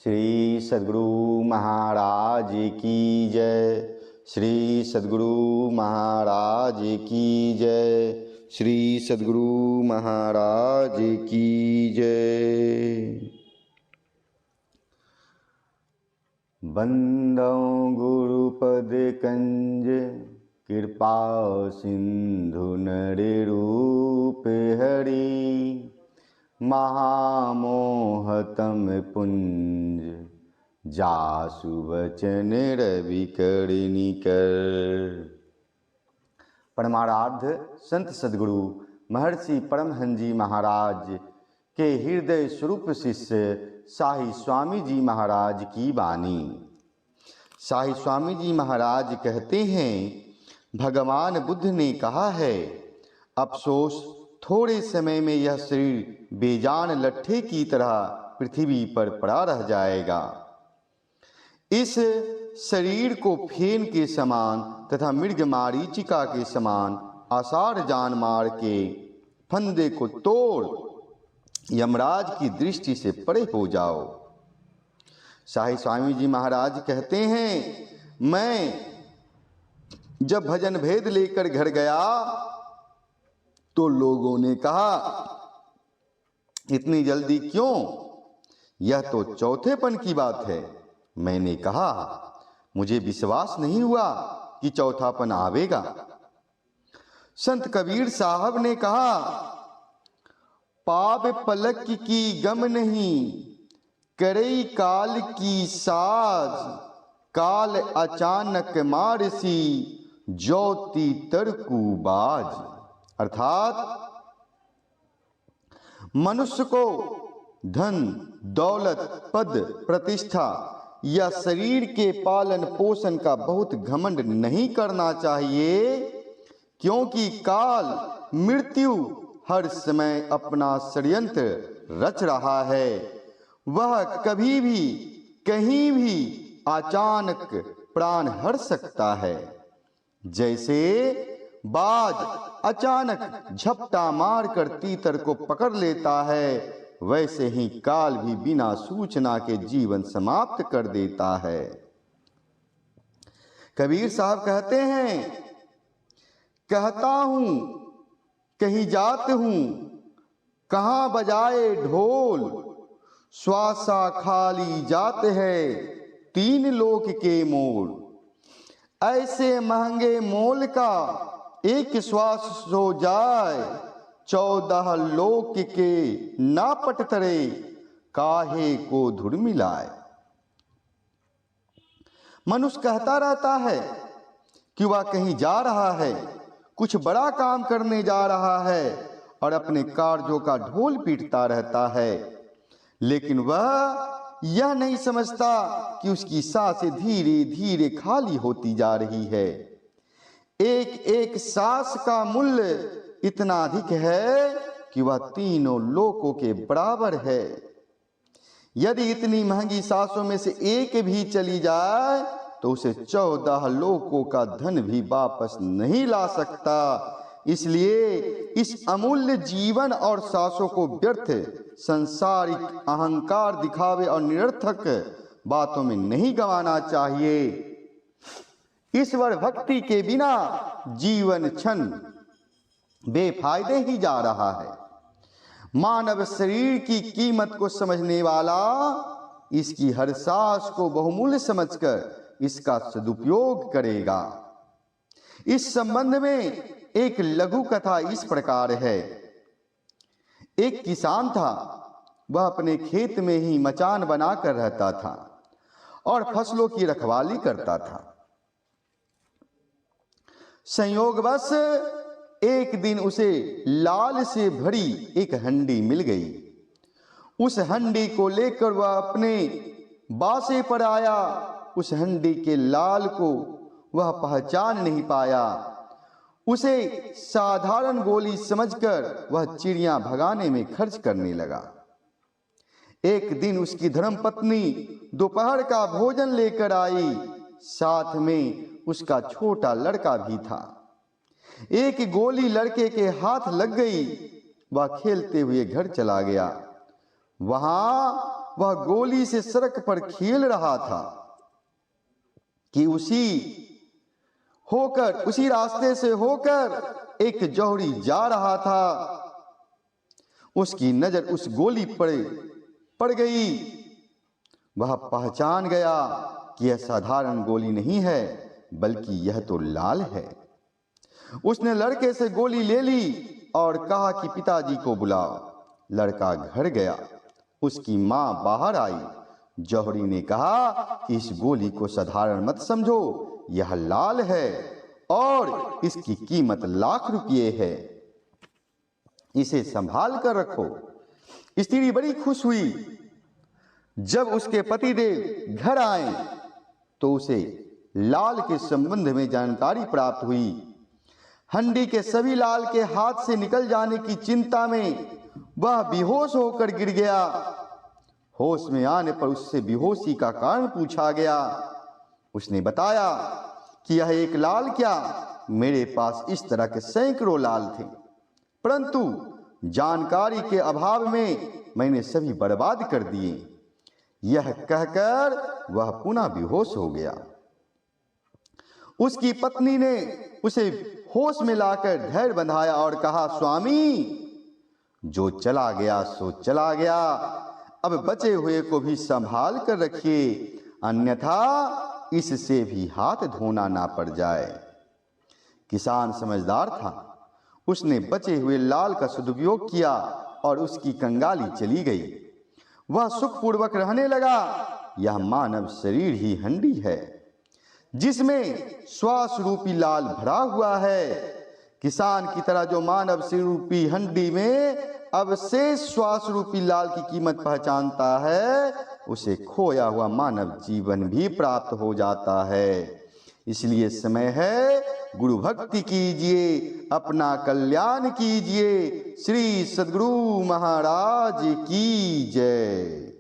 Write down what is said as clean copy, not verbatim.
श्री सद्गुरु महाराज की जय। श्री सद्गुरु महाराज की जय। श्री सद्गुरु महाराज की जय। बंदौ गुरुपद कंज कृपा सिंधु नररूप हरि महामोहतम पुंज जासु वचन रवि कर निकर। परमाराध्य संत सद्गुरु महर्षि परमहंस जी महाराज के हृदय स्वरूप शिष्य शाही स्वामी जी महाराज की वाणी। शाही स्वामी जी महाराज कहते हैं, भगवान बुद्ध ने कहा है, अफसोस थोड़े समय में यह शरीर बेजान लट्ठे की तरह पृथ्वी पर पड़ा रह जाएगा। इस शरीर को फेन के समान तथा मृग मारीचिका के समान आषाढ़ जान मार के फंदे को तोड़ यमराज की दृष्टि से परे हो जाओ। शाही स्वामी जी महाराज कहते हैं, मैं जब भजन भेद लेकर घर गया तो लोगों ने कहा, इतनी जल्दी क्यों? यह तो चौथेपन की बात है। मैंने कहा, मुझे विश्वास नहीं हुआ कि चौथापन आवेगा। संत कबीर साहब ने कहा, पाप पलक की गम नहीं, करई काल की साज, काल अचानक मारसी, ज्योति तरकुबाज। अर्थात मनुष्य को धन, दौलत, पद, प्रतिष्ठा या शरीर के पालन पोषण का बहुत घमंड नहीं करना चाहिए, क्योंकि काल मृत्यु हर समय अपना षड्यंत्र रच रहा है। वह कभी भी कहीं भी अचानक प्राण हर सकता है। जैसे बाज अचानक झपटा मारकर तीतर को पकड़ लेता है, वैसे ही काल भी बिना सूचना के जीवन समाप्त कर देता है। कबीर साहब कहते हैं, कहता हूं कहीं जात हूं, कहां बजाए ढोल, श्वासा खाली जात है, तीन लोक के मोल। ऐसे महंगे मोल का एक श्वास सो जाए, 14 लोक के ना पट तरे, काहे को धुर मिलाए। मनुष्य कहता रहता है कि वह कहीं जा रहा है, कुछ बड़ा काम करने जा रहा है और अपने कार्यों का ढोल पीटता रहता है, लेकिन वह यह नहीं समझता कि उसकी सांसें धीरे धीरे खाली होती जा रही है। एक एक सांस का मूल्य इतना अधिक है कि वह तीनों लोकों के बराबर है। यदि इतनी महंगी सांसों में से एक भी चली जाए तो उसे 14 लोकों का धन भी वापस नहीं ला सकता। इसलिए इस अमूल्य जीवन और सांसों को व्यर्थ सांसारिक अहंकार, दिखावे और निरर्थक बातों में नहीं गंवाना चाहिए। ईश्वर भक्ति के बिना जीवन क्षण बेफायदे ही जा रहा है। मानव शरीर की कीमत को समझने वाला इसकी हर सांस को बहुमूल्य समझकर इसका सदुपयोग करेगा। इस संबंध में एक लघु कथा इस प्रकार है। एक किसान था, वह अपने खेत में ही मचान बनाकर रहता था और फसलों की रखवाली करता था। संयोगवश एक दिन उसे लाल से भरी एक हंडी मिल गई। उस हंडी को लेकर वह अपने बासे पर आया। उस हंडी के लाल को वह पहचान नहीं पाया। उसे साधारण गोली समझकर वह चिड़िया भगाने में खर्च करने लगा। एक दिन उसकी धर्मपत्नी दोपहर का भोजन लेकर आई, साथ में उसका छोटा लड़का भी था। एक गोली लड़के के हाथ लग गई, वह खेलते हुए घर चला गया। वहां वह गोली से सड़क पर खेल रहा था कि उसी रास्ते से होकर एक जौहरी जा रहा था। उसकी नजर उस गोली पर पड़ गई। वह पहचान गया कि यह साधारण गोली नहीं है, बल्कि यह तो लाल है। उसने लड़के से गोली ले ली और कहा कि पिताजी को बुलाओ। लड़का घर गया। उसकी मां बाहर आई। जौहरी ने कहा कि इस गोली को साधारण मत समझो, यह लाल है और इसकी कीमत लाख रुपये है, इसे संभाल कर रखो। स्त्री बड़ी खुश हुई। जब उसके पतिदेव घर आए तो उसे लाल के संबंध में जानकारी प्राप्त हुई। हंडी के सभी लाल के हाथ से निकल जाने की चिंता में वह बेहोश होकर गिर गया। होश में आने पर उससे बेहोशी का कारण पूछा गया। उसने बताया कि यह एक लाल क्या, मेरे पास इस तरह के सैकड़ों लाल थे, परंतु जानकारी के अभाव में मैंने सभी बर्बाद कर दिए। यह कहकर वह पुनः बेहोश हो गया। उसकी पत्नी ने उसे होश में लाकर धैर्य बंधाया और कहा, स्वामी, जो चला गया सो चला गया, अब बचे हुए को भी संभाल कर रखिए, अन्यथा इससे भी हाथ धोना ना पड़ जाए। किसान समझदार था। उसने बचे हुए लाल का सदुपयोग किया और उसकी कंगाली चली गई। वह सुखपूर्वक रहने लगा। यह मानव शरीर ही हंडी है जिसमें श्वास रूपी लाल भरा हुआ है। किसान की तरह जो मानव शरीर रूपी हंडी में अवशेष श्वास रूपी लाल की कीमत पहचानता है, उसे खोया हुआ मानव जीवन भी प्राप्त हो जाता है। इसलिए समय है, गुरु भक्ति कीजिए, अपना कल्याण कीजिए। श्री सद्गुरु महाराज की जय।